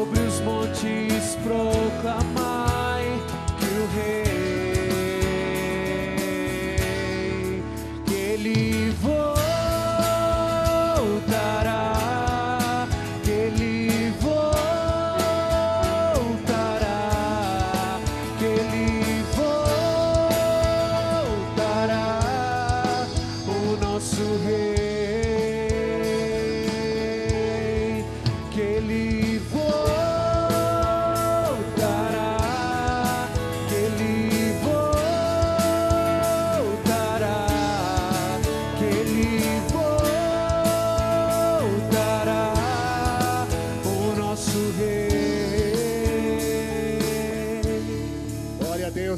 sobre os montes proclamai que o rei, que ele voltará, que ele voltará, que ele voltará, o nosso rei.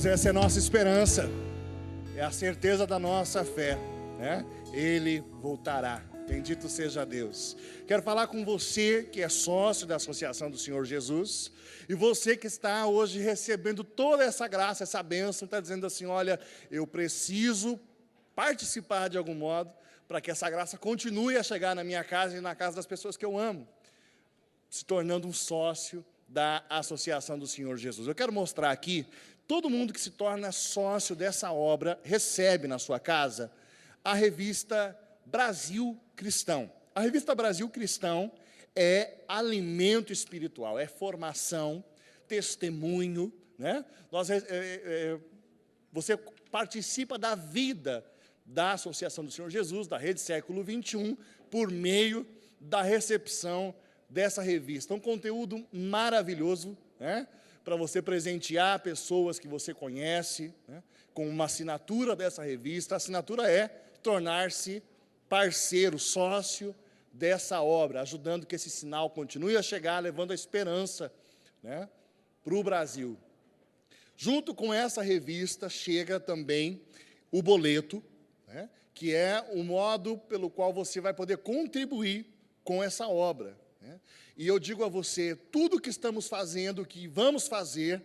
Essa é a nossa esperança, é a certeza da nossa fé, né? Ele voltará, bendito seja Deus. Quero falar com você que é sócio da Associação do Senhor Jesus, e você que está hoje recebendo toda essa graça, essa bênção, está dizendo assim, olha, eu preciso participar de algum modo, para que essa graça continue a chegar na minha casa e na casa das pessoas que eu amo, se tornando um sócio da Associação do Senhor Jesus. Eu quero mostrar aqui. Todo mundo que se torna sócio dessa obra recebe na sua casa a revista Brasil Cristão. A revista Brasil Cristão é alimento espiritual, é formação, testemunho, né? Você participa da vida da Associação do Senhor Jesus, da Rede Século XXI, por meio da recepção dessa revista. Um conteúdo maravilhoso, né? Para você presentear pessoas que você conhece, né, com uma assinatura dessa revista. A assinatura é tornar-se parceiro, sócio dessa obra, ajudando que esse sinal continue a chegar, levando a esperança, né, para o Brasil. Junto com essa revista chega também o boleto, né, que é o modo pelo qual você vai poder contribuir com essa obra, né? E eu digo a você, tudo que estamos fazendo, que vamos fazer,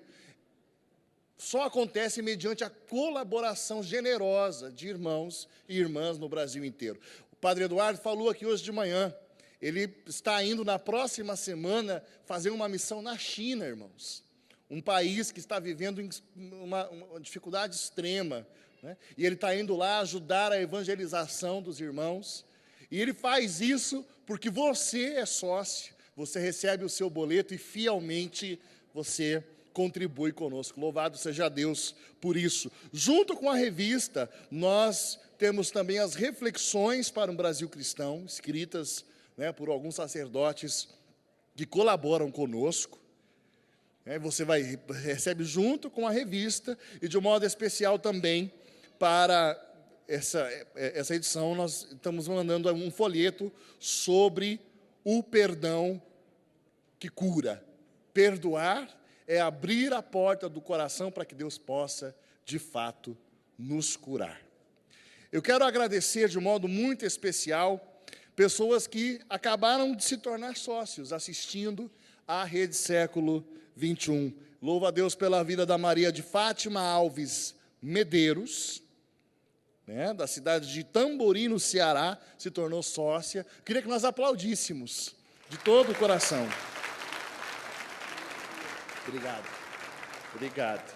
só acontece mediante a colaboração generosa de irmãos e irmãs no Brasil inteiro. O Padre Eduardo falou aqui hoje de manhã, ele está indo na próxima semana fazer uma missão na China, irmãos. Um país que está vivendo uma dificuldade extrema, né? E ele está indo lá ajudar a evangelização dos irmãos. E ele faz isso porque você é sócio, você recebe o seu boleto e fielmente você contribui conosco. Louvado seja Deus por isso. Junto com a revista, nós temos também as reflexões para um Brasil cristão, escritas, né, por alguns sacerdotes que colaboram conosco. Você recebe junto com a revista, e de um modo especial também para essa edição, nós estamos mandando um folheto sobre o perdão que cura. Perdoar é abrir a porta do coração para que Deus possa, de fato, nos curar. Eu quero agradecer de um modo muito especial pessoas que acabaram de se tornar sócios, assistindo à Rede Século XXI. Louvo a Deus pela vida da Maria de Fátima Alves Medeiros, né, da cidade de Tamboril, no Ceará, se tornou sócia. Queria que nós aplaudíssemos de todo o coração. Obrigado. Obrigado.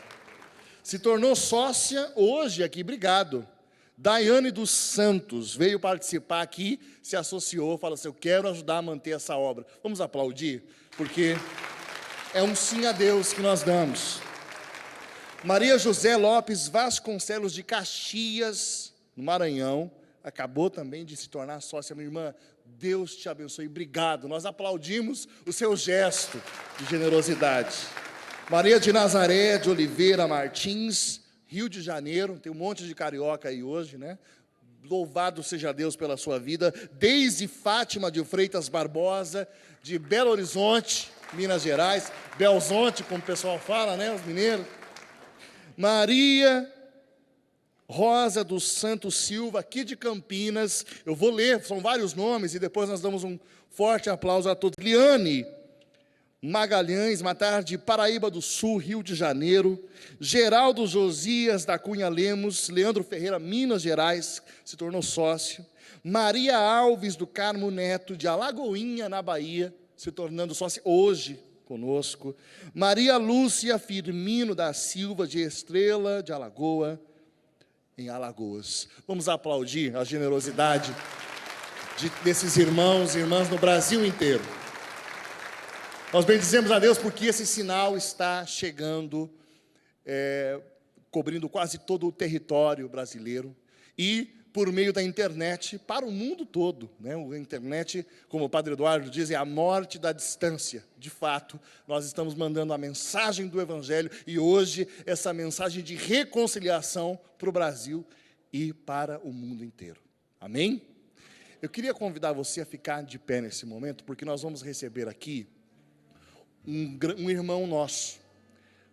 Se tornou sócia hoje aqui, obrigado. Daiane dos Santos veio participar aqui, se associou, falou assim, eu quero ajudar a manter essa obra. Vamos aplaudir, porque é um sim a Deus que nós damos. Maria José Lopes Vasconcelos de Caxias, no Maranhão, acabou também de se tornar sócia. Minha irmã, Deus te abençoe, obrigado. Nós aplaudimos o seu gesto de generosidade. Maria de Nazaré de Oliveira Martins, Rio de Janeiro, tem um monte de carioca aí hoje, né? Louvado seja Deus pela sua vida. Deise Fátima de Freitas Barbosa, de Belo Horizonte, Minas Gerais. Belzonte, como o pessoal fala, né, os mineiros. Maria Rosa dos Santos Silva, aqui de Campinas. Eu vou ler, são vários nomes, e depois nós damos um forte aplauso a todos. Liane Magalhães Matar, de Paraíba do Sul, Rio de Janeiro. Geraldo Josias da Cunha Lemos, Leandro Ferreira, Minas Gerais, se tornou sócio. Maria Alves do Carmo Neto, de Alagoinha, na Bahia, se tornando sócia hoje, conosco. Maria Lúcia Firmino da Silva, de Estrela de Alagoa, em Alagoas. Vamos aplaudir a generosidade desses irmãos e irmãs no Brasil inteiro. Nós bendizemos a Deus porque esse sinal está chegando, cobrindo quase todo o território brasileiro e por meio da internet para o mundo todo, né? A internet, como o Padre Eduardo diz, é a morte da distância. De fato, nós estamos mandando a mensagem do Evangelho e hoje essa mensagem de reconciliação para o Brasil e para o mundo inteiro. Amém? Eu queria convidar você a ficar de pé nesse momento, porque nós vamos receber aqui um irmão nosso,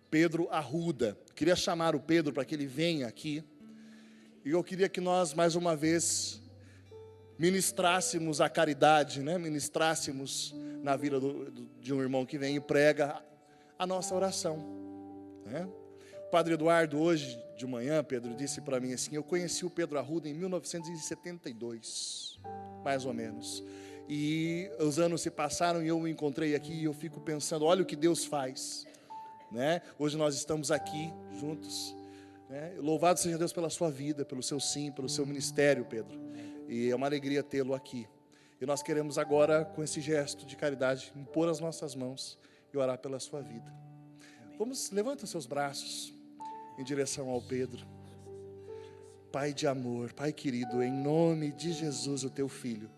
Pedro Arruda. Queria chamar o Pedro para que ele venha aqui. E eu queria que nós, mais uma vez, ministrássemos a caridade, né? Ministrássemos na vida de um irmão que vem e prega a nossa oração, né? O Padre Eduardo, hoje de manhã, Pedro, disse para mim assim, eu conheci o Pedro Arruda em 1972, mais ou menos. E os anos se passaram e eu o encontrei aqui e eu fico pensando, olha o que Deus faz, né? Hoje nós estamos aqui juntos. Louvado seja Deus pela sua vida, pelo seu sim, pelo seu ministério, Pedro. E é uma alegria tê-lo aqui. E nós queremos agora, com esse gesto de caridade, impor as nossas mãos e orar pela sua vida. Vamos, levanta os seus braços em direção ao Pedro. Pai de amor, Pai querido, em nome de Jesus, o teu filho,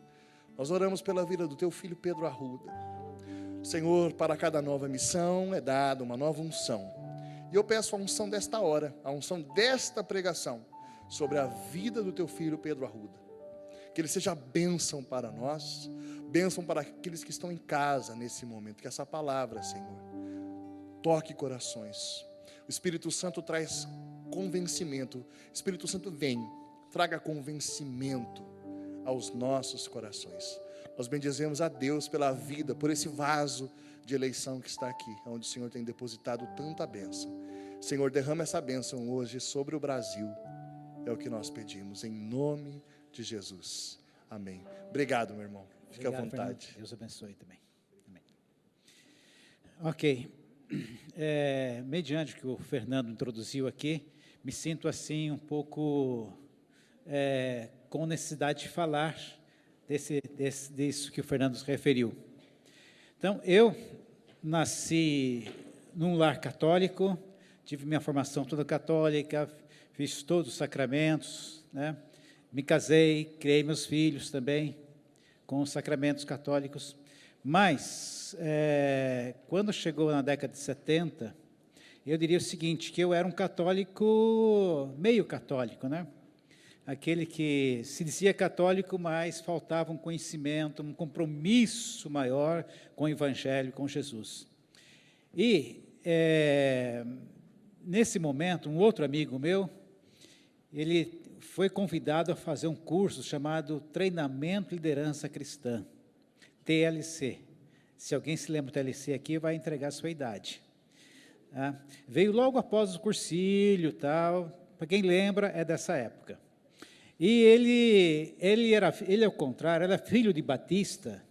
nós oramos pela vida do teu filho Pedro Arruda. Senhor, para cada nova missão é dada uma nova unção. E eu peço a unção desta hora, a unção desta pregação, sobre a vida do teu filho Pedro Arruda. Que ele seja bênção para nós, bênção para aqueles que estão em casa nesse momento. Que essa palavra, Senhor, toque corações. O Espírito Santo traz convencimento. O Espírito Santo vem, traga convencimento aos nossos corações. Nós bendizemos a Deus pela vida, por esse vaso de eleição que está aqui, onde o Senhor tem depositado tanta bênção. Senhor, derrama essa bênção hoje sobre o Brasil, é o que nós pedimos, em nome de Jesus. Amém. Obrigado, meu irmão. Fique à vontade. Fernando. Deus abençoe também. Amém. Ok. Mediante o que o Fernando introduziu aqui, me sinto assim um pouco com necessidade de falar disso que o Fernando se referiu. Então, eu nasci num lar católico, tive minha formação toda católica, fiz todos os sacramentos, né? Me casei, criei meus filhos também com os sacramentos católicos. Mas, quando chegou na década de 70, eu diria o seguinte, que eu era um católico, meio católico, né? Aquele que se dizia católico, mas faltava um conhecimento, um compromisso maior com o Evangelho, com Jesus. E, nesse momento, um outro amigo meu, ele foi convidado a fazer um curso chamado Treinamento e Liderança Cristã, TLC. Se alguém se lembra do TLC aqui, vai entregar a sua idade. Veio logo após o cursilho, tal, para quem lembra, é dessa época. E ele, ao contrário, era filho de batista,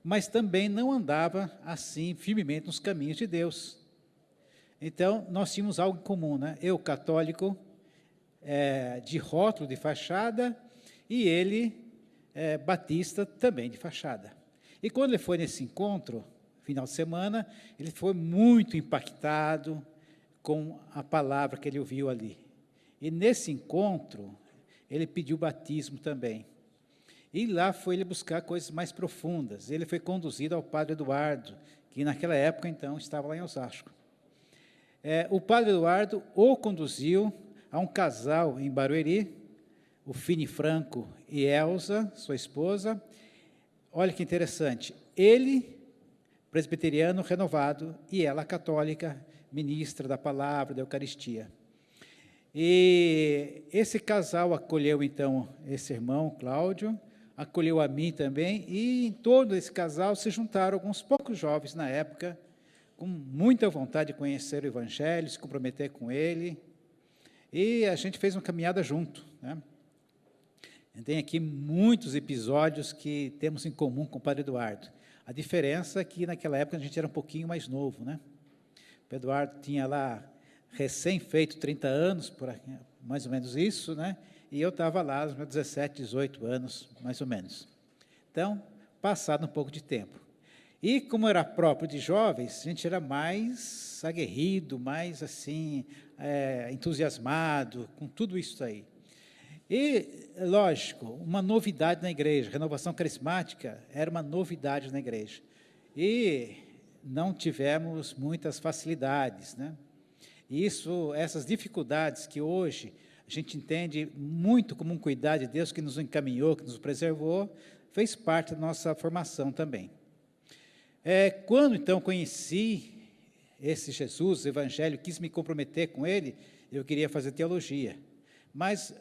mas também não andava assim firmemente nos caminhos de Deus. Então, nós tínhamos algo em comum, né? Eu, católico, de rótulo de fachada, e ele, batista, também de fachada. E quando ele foi nesse encontro, final de semana, ele foi muito impactado com a palavra que ele ouviu ali. E nesse encontro, ele pediu batismo também. E lá foi ele buscar coisas mais profundas. Ele foi conduzido ao Padre Eduardo, que naquela época, então, estava lá em Osasco. O Padre Eduardo o conduziu a um casal em Barueri, o Fini Franco e Elza, sua esposa. Olha que interessante, ele, presbiteriano renovado, e ela, católica, ministra da palavra, da Eucaristia. E esse casal acolheu, então, esse irmão, Cláudio, acolheu a mim também, e em torno desse casal se juntaram alguns poucos jovens na época, com muita vontade de conhecer o Evangelho, se comprometer com ele, e a gente fez uma caminhada junto, né? Tem aqui muitos episódios que temos em comum com o Padre Eduardo. A diferença é que, naquela época, a gente era um pouquinho mais novo, né? O Padre Eduardo tinha lá, recém-feito 30 anos, mais ou menos isso, né? E eu estava lá, aos meus 17, 18 anos, mais ou menos. Então, passado um pouco de tempo. E, como era próprio de jovens, a gente era mais aguerrido, mais, assim, entusiasmado com tudo isso aí. E, lógico, uma novidade na igreja, renovação carismática era uma novidade na igreja. E não tivemos muitas facilidades, né? E essas dificuldades que hoje a gente entende muito como um cuidado de Deus que nos encaminhou, que nos preservou, fez parte da nossa formação também. Quando, então, conheci esse Jesus, o Evangelho, quis me comprometer com ele, eu queria fazer teologia. Mas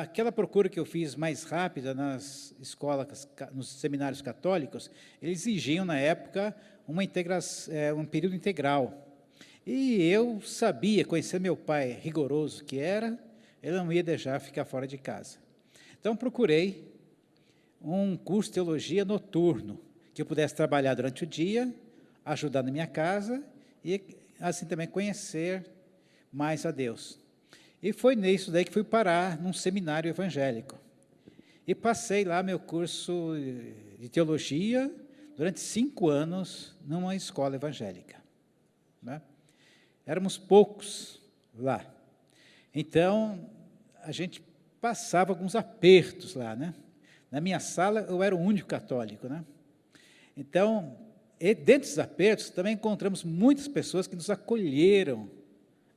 aquela procura que eu fiz mais rápida nas escolas, nos seminários católicos, eles exigiam, na época, um período integral. E eu sabia, conhecendo meu pai rigoroso que era, ele não ia deixar ficar fora de casa. Então, procurei um curso de teologia noturno, que eu pudesse trabalhar durante o dia, ajudar na minha casa e, assim, também conhecer mais a Deus. E foi nisso daí que fui parar num seminário evangélico. E passei lá meu curso de teologia durante 5 anos numa escola evangélica, né? Éramos poucos lá. Então, a gente passava alguns apertos lá, né? Na minha sala, eu era o único católico, né? Então, dentro desses apertos, também encontramos muitas pessoas que nos acolheram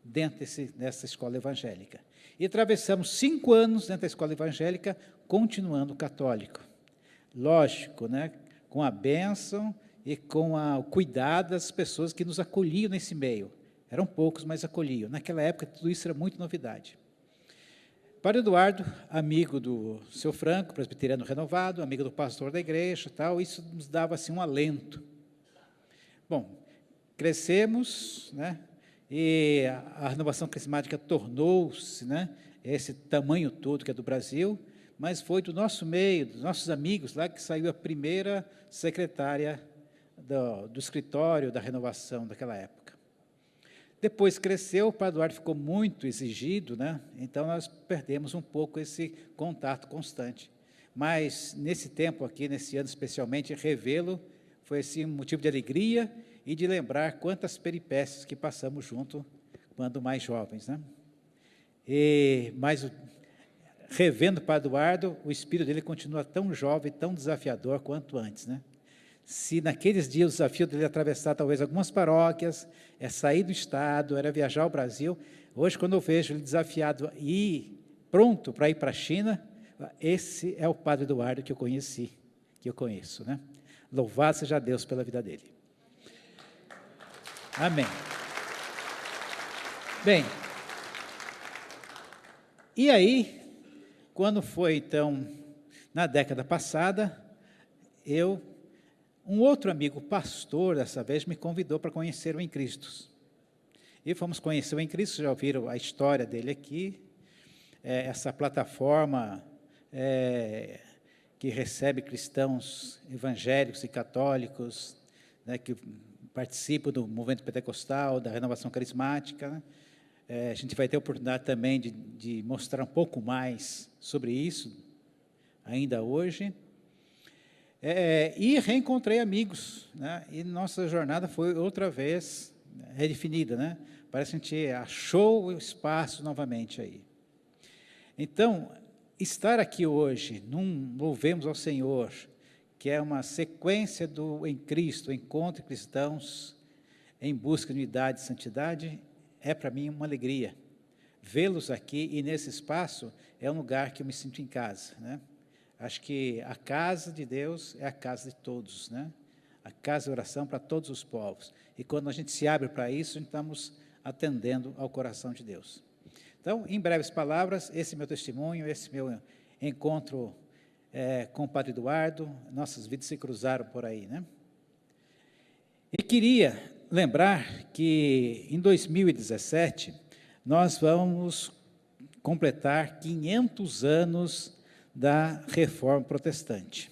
dentro dessa escola evangélica. E atravessamos 5 anos dentro da escola evangélica, continuando católico. Lógico, né? Com a bênção e com o cuidado das pessoas que nos acolhiam nesse meio. Eram poucos, mas acolhiam. Naquela época, tudo isso era muito novidade. Padre Eduardo, amigo do seu Franco, presbiteriano renovado, amigo do pastor da igreja, tal, isso nos dava assim, um alento. Bom, crescemos, né? E a renovação carismática tornou-se, né, esse tamanho todo que é do Brasil, mas foi do nosso meio, dos nossos amigos lá, que saiu a primeira secretária do escritório da renovação daquela época. Depois cresceu, o Padre Eduardo ficou muito exigido, né? Então nós perdemos um pouco esse contato constante. Mas nesse tempo aqui, nesse ano especialmente, revê-lo foi assim, um motivo de alegria e de lembrar quantas peripécias que passamos junto quando mais jovens, né? Mas revendo o Padre Eduardo, o espírito dele continua tão jovem, tão desafiador quanto antes, né? Se naqueles dias o desafio dele atravessar talvez algumas paróquias, sair do estado, era viajar ao Brasil, hoje quando eu vejo ele desafiado e pronto para ir para a China, esse é o Padre Eduardo que eu conheci, que eu conheço, né? Louvado seja Deus pela vida dele. Amém. Bem, e aí, quando foi, então, na década passada, um outro amigo pastor, dessa vez, me convidou para conhecer o Em Cristo. E fomos conhecer o Em Cristo, já ouviram a história dele aqui, essa plataforma que recebe cristãos evangélicos e católicos, né, que participam do movimento pentecostal, da renovação carismática, né? A gente vai ter a oportunidade também de mostrar um pouco mais sobre isso, ainda hoje. E reencontrei amigos, né? E nossa jornada foi outra vez redefinida, né? Parece que a gente achou o espaço novamente aí. Então, estar aqui hoje, louvemos ao Senhor, que é uma sequência do Em Cristo, encontro de cristãos em busca de unidade e santidade, é para mim uma alegria. Vê-los aqui e nesse espaço é um lugar que eu me sinto em casa, né? Acho que a casa de Deus é a casa de todos, né? A casa de oração para todos os povos. E quando a gente se abre para isso, a gente estamos atendendo ao coração de Deus. Então, em breves palavras, esse é meu testemunho, esse meu encontro com o Padre Eduardo, nossas vidas se cruzaram por aí, né? E queria lembrar que em 2017 nós vamos completar 500 anos da Reforma Protestante.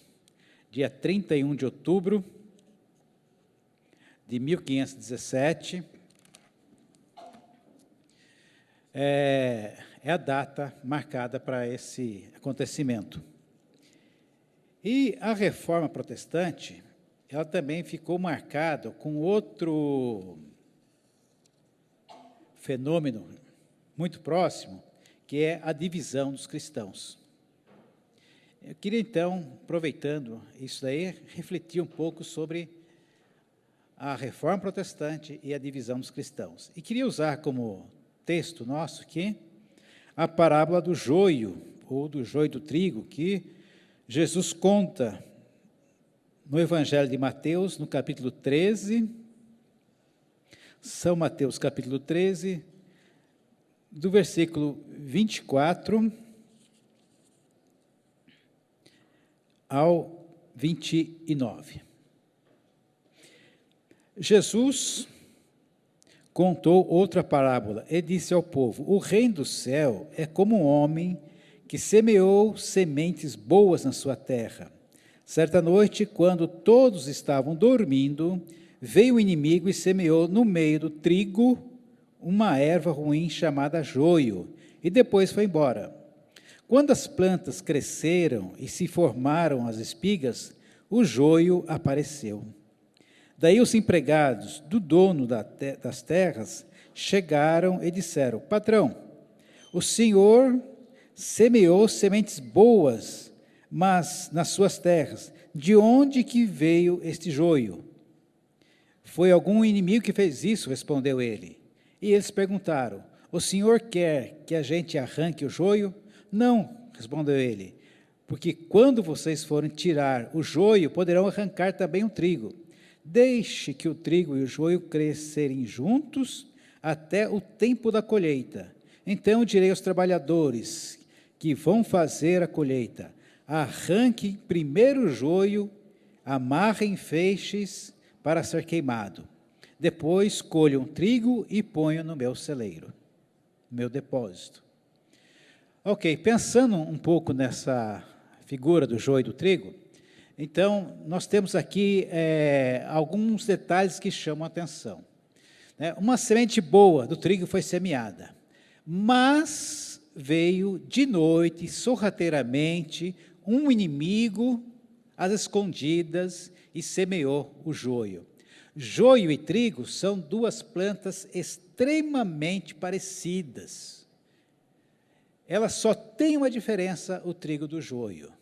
Dia 31 de outubro de 1517, é a data marcada para esse acontecimento. E a Reforma Protestante, ela também ficou marcada com outro fenômeno muito próximo, que é a divisão dos cristãos. Eu queria, então, aproveitando isso daí, refletir um pouco sobre a Reforma Protestante e a divisão dos cristãos. E queria usar como texto nosso aqui a parábola do joio, ou do joio do trigo, que Jesus conta no Evangelho de Mateus, no capítulo 13, São Mateus, capítulo 13, do versículo 24 ao 29. Jesus contou outra parábola e disse ao povo: o reino do céu é como um homem que semeou sementes boas na sua terra. Certa noite, quando todos estavam dormindo, veio o inimigo e semeou no meio do trigo uma erva ruim chamada joio, e depois foi embora. Quando as plantas cresceram e se formaram as espigas, o joio apareceu. Daí os empregados do dono das terras chegaram e disseram: patrão, o senhor semeou sementes boas, mas nas suas terras, de onde que veio este joio? Foi algum inimigo que fez isso, respondeu ele. E eles perguntaram: o senhor quer que a gente arranque o joio? Não, respondeu ele, porque quando vocês forem tirar o joio, poderão arrancar também o trigo. Deixe que o trigo e o joio crescerem juntos até o tempo da colheita. Então direi aos trabalhadores que vão fazer a colheita: arranquem primeiro o joio, amarrem feixes para ser queimado. Depois colham trigo e ponham no meu celeiro, no meu depósito. Ok, pensando um pouco nessa figura do joio e do trigo, então, nós temos aqui alguns detalhes que chamam a atenção. Uma semente boa do trigo foi semeada, mas veio de noite, sorrateiramente, um inimigo às escondidas e semeou o joio. Joio e trigo são duas plantas extremamente parecidas. Elas só têm uma diferença, o trigo do joio.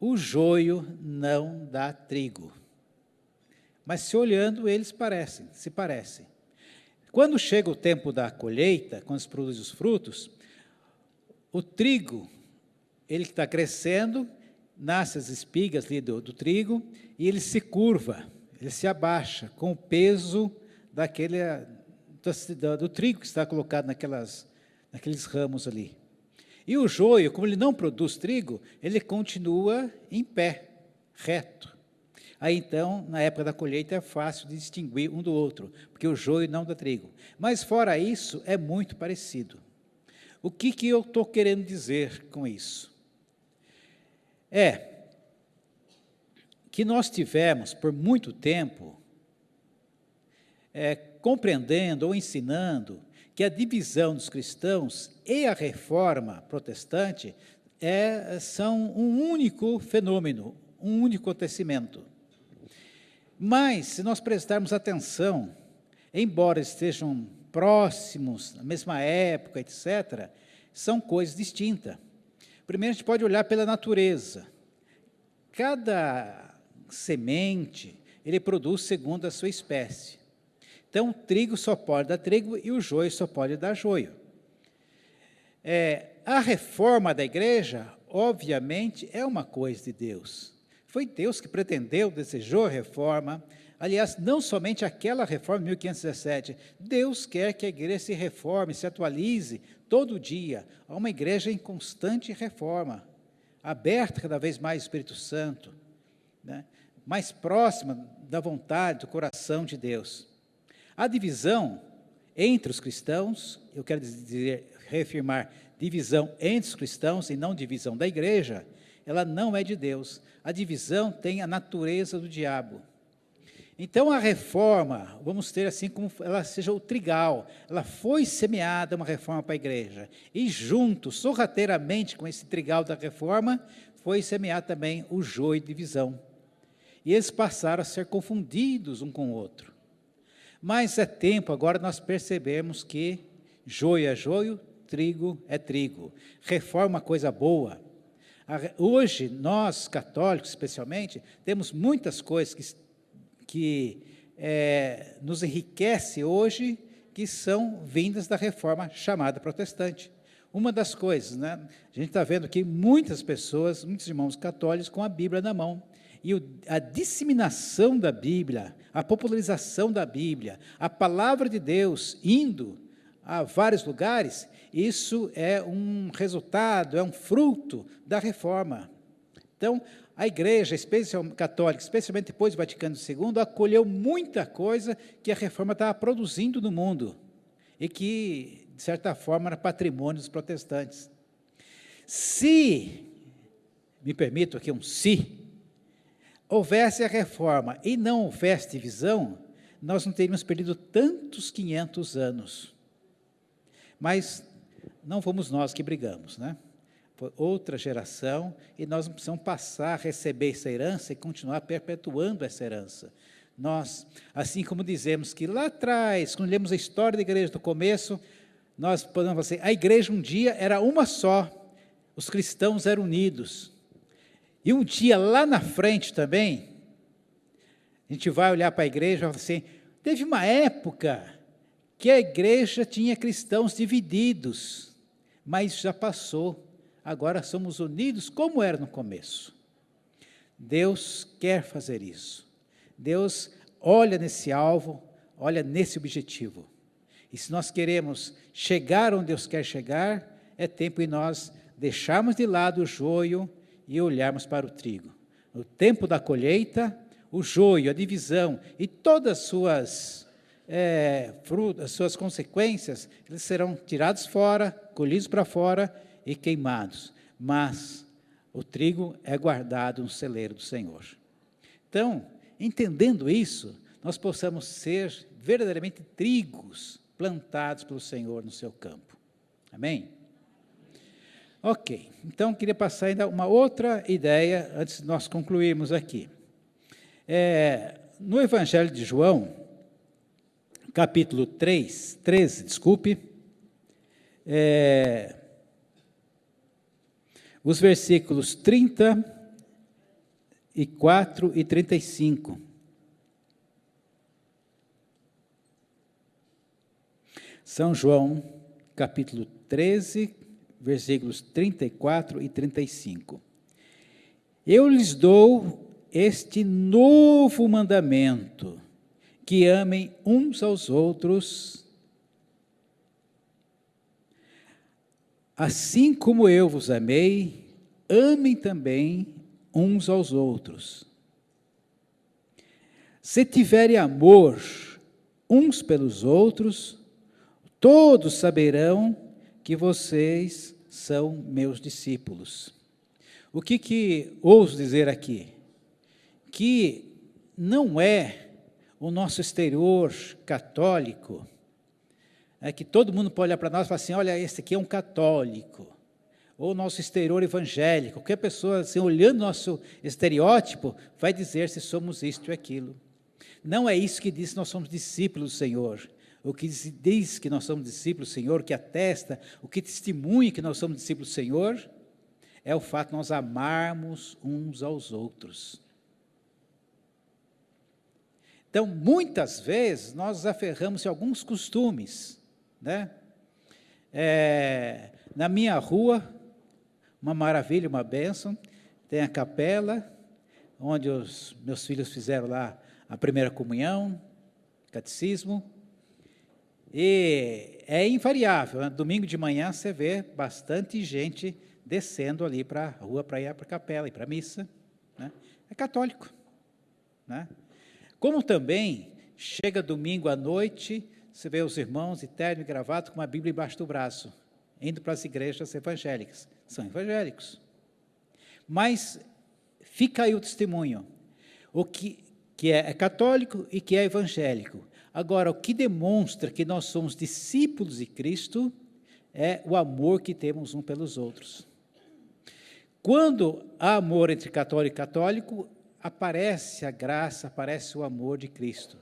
O joio não dá trigo. Mas se olhando, eles se parecem. Quando chega o tempo da colheita, quando se produz os frutos, o trigo, ele está crescendo, nasce as espigas ali do trigo, e ele se curva, ele se abaixa com o peso do trigo que está colocado naqueles ramos ali. E o joio, como ele não produz trigo, ele continua em pé, reto. Aí então, na época da colheita, é fácil de distinguir um do outro, porque o joio não dá trigo. Mas fora isso, é muito parecido. O que eu estou querendo dizer com isso? É que nós tivemos, por muito tempo, compreendendo ou ensinando que a divisão dos cristãos e a Reforma Protestante são um único fenômeno, um único acontecimento. Mas, se nós prestarmos atenção, embora estejam próximos, na mesma época, etc., são coisas distintas. Primeiro, a gente pode olhar pela natureza. Cada semente, ele produz segundo a sua espécie. Então, o trigo só pode dar trigo e o joio só pode dar joio. A reforma da igreja, obviamente, é uma coisa de Deus. Foi Deus que pretendeu, desejou a reforma. Aliás, não somente aquela reforma de 1517. Deus quer que a igreja se reforme, se atualize todo dia. Há uma igreja em constante reforma, aberta cada vez mais ao Espírito Santo, mais próxima da vontade, do coração de Deus. A divisão entre os cristãos, eu quero dizer, reafirmar, divisão entre os cristãos e não divisão da igreja, ela não é de Deus. A divisão tem a natureza do diabo. Então, a reforma, vamos ter assim como ela seja o trigal, ela foi semeada uma reforma para a igreja, e junto, sorrateiramente com esse trigal da reforma, foi semeado também o joio de divisão. E eles passaram a ser confundidos um com o outro. Mas é tempo, agora nós percebemos que joio é joio, trigo é trigo. Reforma é uma coisa boa. Hoje, nós, católicos especialmente, temos muitas coisas que nos enriquece hoje, que são vindas da reforma chamada protestante. Uma das coisas, né, a gente está vendo aqui muitas pessoas, muitos irmãos católicos com a Bíblia na mão, e a disseminação da Bíblia, a popularização da Bíblia, a palavra de Deus indo a vários lugares, isso é um resultado, é um fruto da reforma. Então, a igreja católica, especialmente depois do Vaticano II, acolheu muita coisa que a reforma estava produzindo no mundo, e que, de certa forma, era patrimônio dos protestantes. Se, me permito aqui um se, houvesse a reforma e não houvesse divisão, nós não teríamos perdido tantos 500 anos. Mas não fomos nós que brigamos, né? Foi outra geração, e nós não precisamos passar a receber essa herança e continuar perpetuando essa herança. Nós, assim como dizemos que lá atrás, quando lemos a história da igreja do começo, nós podemos dizer, a igreja um dia era uma só, os cristãos eram unidos. E um dia lá na frente também, a gente vai olhar para a igreja e vai falar assim, teve uma época que a igreja tinha cristãos divididos, mas já passou. Agora somos unidos como era no começo. Deus quer fazer isso. Deus olha nesse alvo, olha nesse objetivo. E se nós queremos chegar onde Deus quer chegar, é tempo de nós deixarmos de lado o joio e olharmos para o trigo. No tempo da colheita, o joio, a divisão e todas as suas consequências, eles serão tirados fora, colhidos para fora e queimados, mas o trigo é guardado no celeiro do Senhor. Então, entendendo isso, nós possamos ser verdadeiramente trigos plantados pelo Senhor no seu campo. Amém? Ok, então queria passar ainda uma outra ideia, antes de nós concluirmos aqui. No Evangelho de João, capítulo 13, os versículos 34 e 35. São João, capítulo 13, versículos 34 e 35. Eu lhes dou este novo mandamento, que amem uns aos outros, assim como eu vos amei, amem também uns aos outros. Se tiverem amor uns pelos outros, todos saberão que vocês são meus discípulos. O que ouso dizer aqui? Que não é o nosso exterior católico, que todo mundo pode olhar para nós e falar assim, olha, esse aqui é um católico, ou o nosso exterior evangélico. Qualquer pessoa, assim, olhando nosso estereótipo, vai dizer se somos isto e aquilo. Não é isso que diz que nós somos discípulos do Senhor. O que diz que nós somos discípulos do Senhor, o que atesta, o que testemunha que nós somos discípulos do Senhor, é o fato de nós amarmos uns aos outros. Então, muitas vezes, nós nos aferramos em alguns costumes, né? Na minha rua, uma maravilha, uma bênção, tem a capela, onde os meus filhos fizeram lá a primeira comunhão, catecismo, e é invariável, né? Domingo de manhã você vê bastante gente descendo ali para a rua para ir para a capela, ir para a missa, né? É católico, né? Como também, chega domingo à noite, você vê os irmãos de terno e gravata com uma Bíblia embaixo do braço, indo para as igrejas evangélicas. São evangélicos. Mas fica aí o testemunho. O que é católico e que é evangélico. Agora, o que demonstra que nós somos discípulos de Cristo é o amor que temos um pelos outros. Quando há amor entre católico e católico, aparece a graça, aparece o amor de Cristo.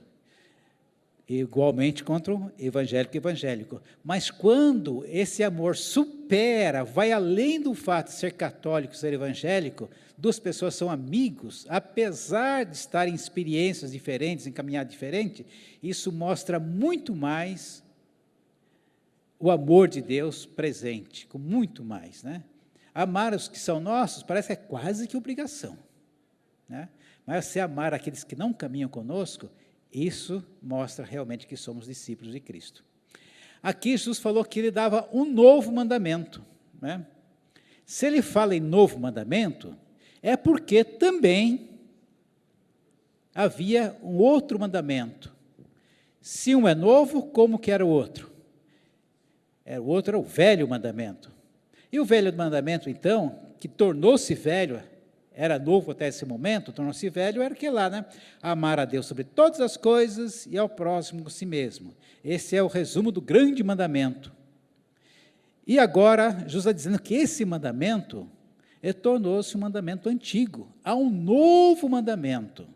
Igualmente contra o evangélico e evangélico. Mas quando esse amor supera, vai além do fato de ser católico, ser evangélico, duas pessoas são amigos, apesar de estarem em experiências diferentes, em caminhada diferente, isso mostra muito mais o amor de Deus presente, com muito mais, né? Amar os que são nossos parece que é quase que obrigação, né? Mas se amar aqueles que não caminham conosco, isso mostra realmente que somos discípulos de Cristo. Aqui Jesus falou que ele dava um novo mandamento, né? Se ele fala em novo mandamento, é porque também havia um outro mandamento. Se um é novo, como que era o outro? O outro era o velho mandamento. E o velho mandamento, então, que tornou-se velho, era novo até esse momento, tornou-se velho, era aquele lá, né? Amar a Deus sobre todas as coisas e ao próximo a si mesmo. Esse é o resumo do grande mandamento. E agora, Jesus está dizendo que esse mandamento tornou-se um mandamento antigo. Há um novo mandamento.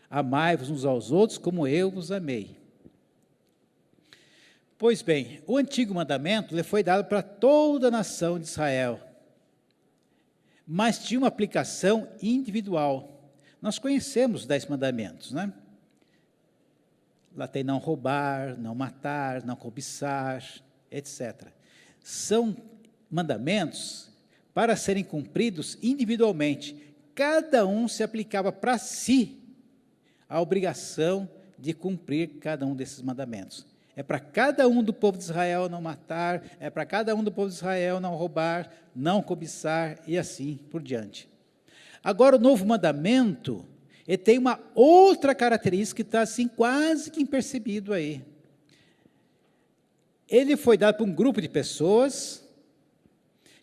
Amai-vos uns aos outros como eu vos amei. Pois bem, o antigo mandamento ele foi dado para toda a nação de Israel, mas tinha uma aplicação individual. Nós conhecemos os 10 mandamentos, né? Lá tem não roubar, não matar, não cobiçar, etc. São mandamentos para serem cumpridos individualmente. Cada um se aplicava para si a obrigação de cumprir cada um desses mandamentos. É para cada um do povo de Israel não matar, é para cada um do povo de Israel não roubar, não cobiçar e assim por diante. Agora, o novo mandamento, ele tem uma outra característica que está assim quase que impercebido aí. Ele foi dado para um grupo de pessoas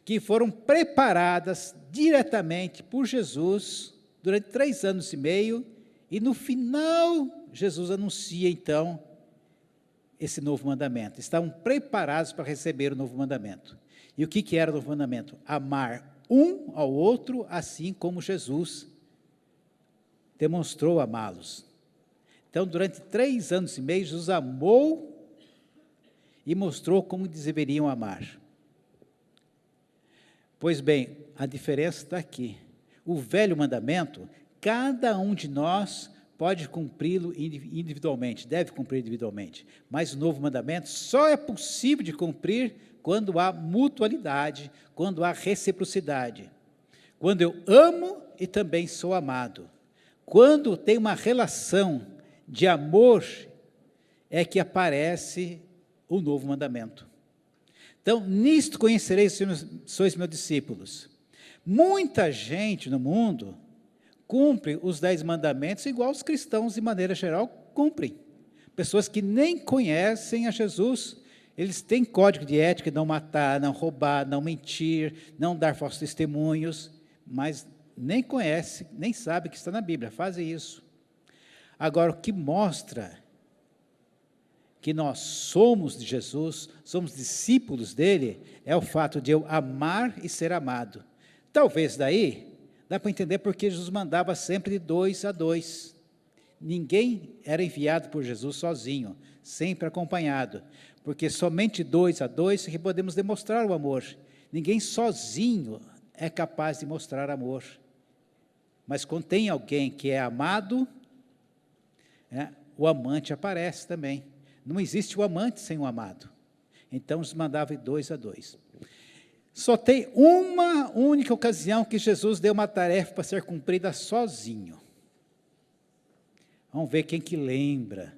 que foram preparadas diretamente por Jesus durante 3 anos e meio, e no final, Jesus anuncia então esse novo mandamento. Estavam preparados para receber o novo mandamento. E o que era o novo mandamento? Amar um ao outro, assim como Jesus demonstrou amá-los. Então, durante 3 anos e meio, Jesus amou e mostrou como deveriam amar. Pois bem, a diferença está aqui. O velho mandamento, cada um de nós pode cumpri-lo individualmente, deve cumprir individualmente. Mas o novo mandamento só é possível de cumprir quando há mutualidade, quando há reciprocidade. Quando eu amo e também sou amado. Quando tem uma relação de amor, é que aparece o novo mandamento. Então, nisto conhecereis que sois meus discípulos. Muita gente no mundo cumpre os 10 mandamentos igual os cristãos, de maneira geral, cumprem. Pessoas que nem conhecem a Jesus, eles têm código de ética, não matar, não roubar, não mentir, não dar falsos testemunhos, mas nem conhecem, nem sabem que está na Bíblia, fazem isso. Agora, o que mostra que nós somos de Jesus, somos discípulos dele, é o fato de eu amar e ser amado. Talvez daí dá para entender porque Jesus mandava sempre de 2 a 2. Ninguém era enviado por Jesus sozinho, sempre acompanhado, porque somente 2 a 2 que podemos demonstrar o amor. Ninguém sozinho é capaz de mostrar amor. Mas quando tem alguém que é amado, o amante aparece também. Não existe o amante sem o amado. Então, Jesus mandava de 2 a 2. Só tem uma única ocasião que Jesus deu uma tarefa para ser cumprida sozinho. Vamos ver quem que lembra.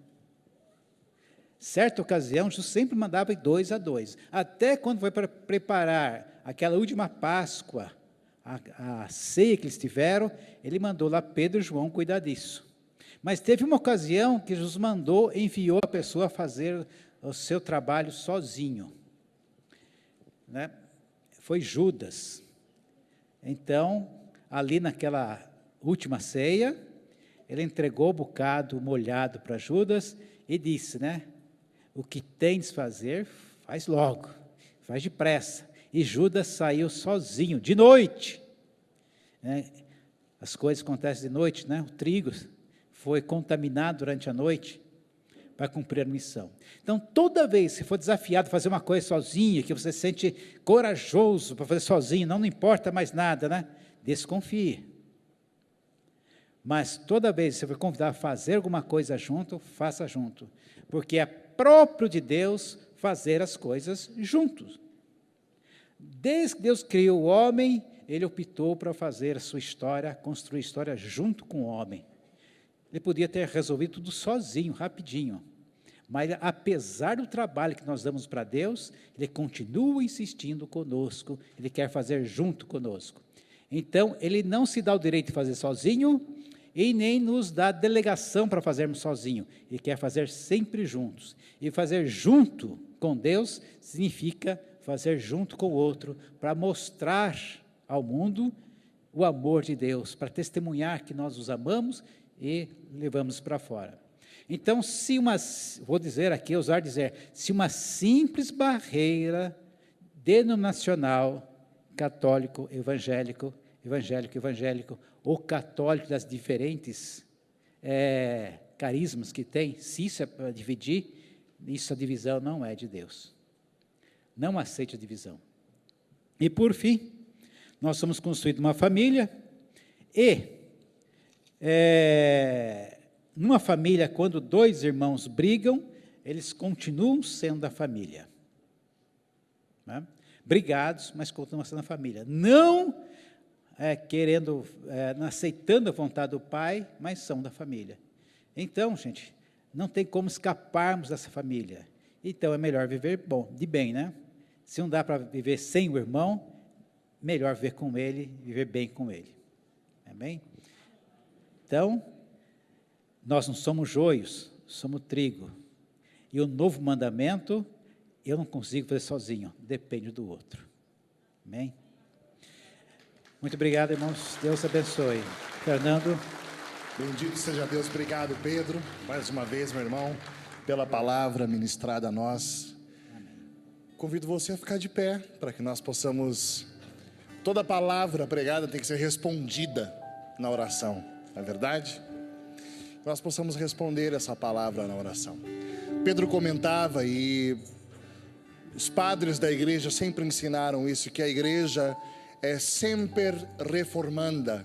Certa ocasião, Jesus sempre mandava de 2 a 2. Até quando foi para preparar aquela última Páscoa, a ceia que eles tiveram, ele mandou lá Pedro e João cuidar disso. Mas teve uma ocasião que Jesus enviou a pessoa a fazer o seu trabalho sozinho. né, foi Judas. Então, ali naquela última ceia, ele entregou o bocado molhado para Judas e disse, né, o que tens de fazer, faz logo, faz depressa. E Judas saiu sozinho, de noite. As coisas acontecem de noite, né? O trigo foi contaminado durante a noite para cumprir a missão. Então, toda vez que você for desafiado a fazer uma coisa sozinho, que você se sente corajoso para fazer sozinho, não importa mais nada, né? Desconfie. Mas toda vez que você for convidado a fazer alguma coisa junto, faça junto. Porque é próprio de Deus fazer as coisas juntos. Desde que Deus criou o homem, ele optou para fazer a sua história, construir a história junto com o homem. Ele podia ter resolvido tudo sozinho, rapidinho. Mas, apesar do trabalho que nós damos para Deus, ele continua insistindo conosco, ele quer fazer junto conosco. Então, ele não se dá o direito de fazer sozinho e nem nos dá delegação para fazermos sozinho. Ele quer fazer sempre juntos. E fazer junto com Deus significa fazer junto com o outro, para mostrar ao mundo o amor de Deus, para testemunhar que nós os amamos e levamos para fora. Então, se uma simples barreira denominacional, católico, evangélico, ou católico das diferentes carismas que tem, se isso é para dividir, isso a divisão não é de Deus. Não aceite a divisão. E, por fim, nós somos construídos uma família e, numa família, quando dois irmãos brigam, eles continuam sendo da família. Né? Brigados, mas continuam sendo da família. Não não aceitando a vontade do pai, mas são da família. Então, gente, não tem como escaparmos dessa família. Então, é melhor viver de bem, né? Se não dá para viver sem o irmão, melhor viver com ele, viver bem com ele. Amém? Então, nós não somos joios, somos trigo. E o novo mandamento, eu não consigo fazer sozinho, depende do outro. Amém? Muito obrigado, irmãos. Deus abençoe. Fernando. Bendito seja Deus. Obrigado, Pedro, mais uma vez, meu irmão, pela palavra ministrada a nós. Convido você a ficar de pé, para que nós possamos... Toda palavra pregada tem que ser respondida na oração, não é verdade? Nós possamos responder essa palavra na oração. Pedro comentava, e os padres da igreja sempre ensinaram isso, que a igreja é sempre reformanda,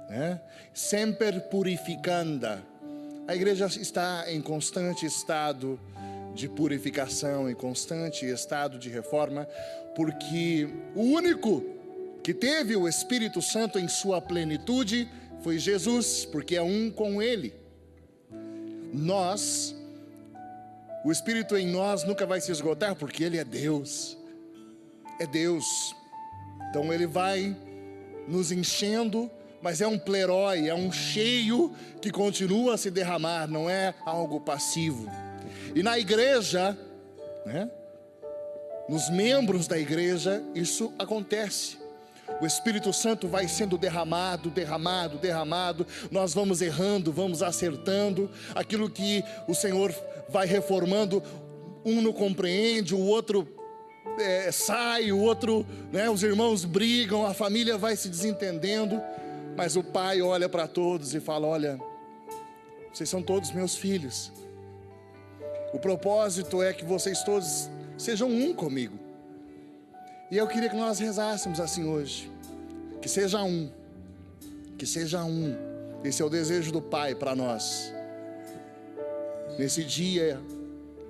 né? Sempre purificanda. A igreja está em constante estado de purificação, em constante estado de reforma, porque o único que teve o Espírito Santo em sua plenitude foi Jesus, porque é um com Ele. O Espírito em nós nunca vai se esgotar, porque Ele é Deus. É Deus. Então Ele vai nos enchendo, mas é um plerói, é um cheio que continua a se derramar, não é algo passivo. E na igreja, né, nos membros da igreja, isso acontece. O Espírito Santo vai sendo derramado, nós vamos errando, vamos acertando, aquilo que o Senhor vai reformando, um não compreende, o outro sai, o outro, né, os irmãos brigam, a família vai se desentendendo, mas o Pai olha para todos e fala: olha, vocês são todos meus filhos. O propósito é que vocês todos sejam um comigo. E eu queria que nós rezássemos assim hoje. Que seja um. Que seja um. Esse é o desejo do Pai para nós. Nesse dia,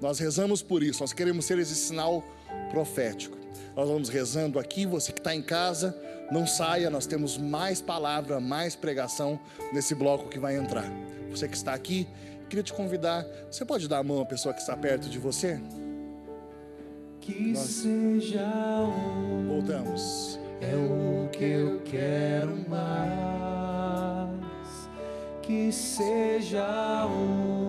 nós rezamos por isso. Nós queremos ser esse sinal profético. Nós vamos rezando aqui. Você que está em casa, não saia. Nós temos mais palavra, mais pregação nesse bloco que vai entrar. Você que está aqui, queria te convidar. Você pode dar a mão à pessoa que está perto de você? Que seja um. Voltamos. É o que eu quero mais. Que seja um.